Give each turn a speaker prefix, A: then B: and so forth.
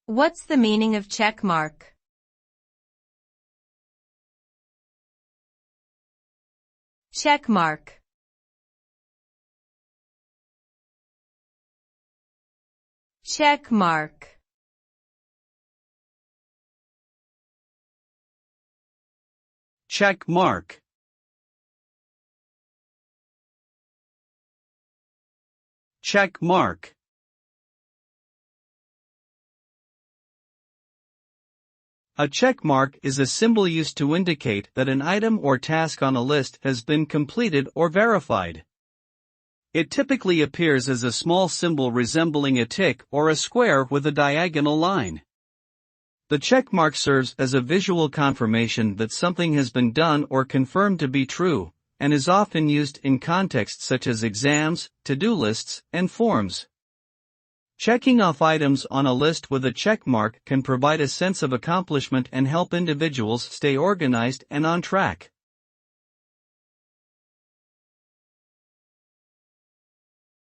A: What's the meaning of check mark? Check mark. Check mark.
B: Check mark. Check mark. A check mark is a symbol used to indicate that an item or task on a list has been completed or verified. It typically appears as a small symbol resembling a tick or a square with a diagonal line. The check mark serves as a visual confirmation that something has been done or confirmed to be true, and is often used in contexts such as exams, to-do lists, and forms. Checking off items on a list with a check mark can provide a sense of accomplishment and help individuals stay organized and on track.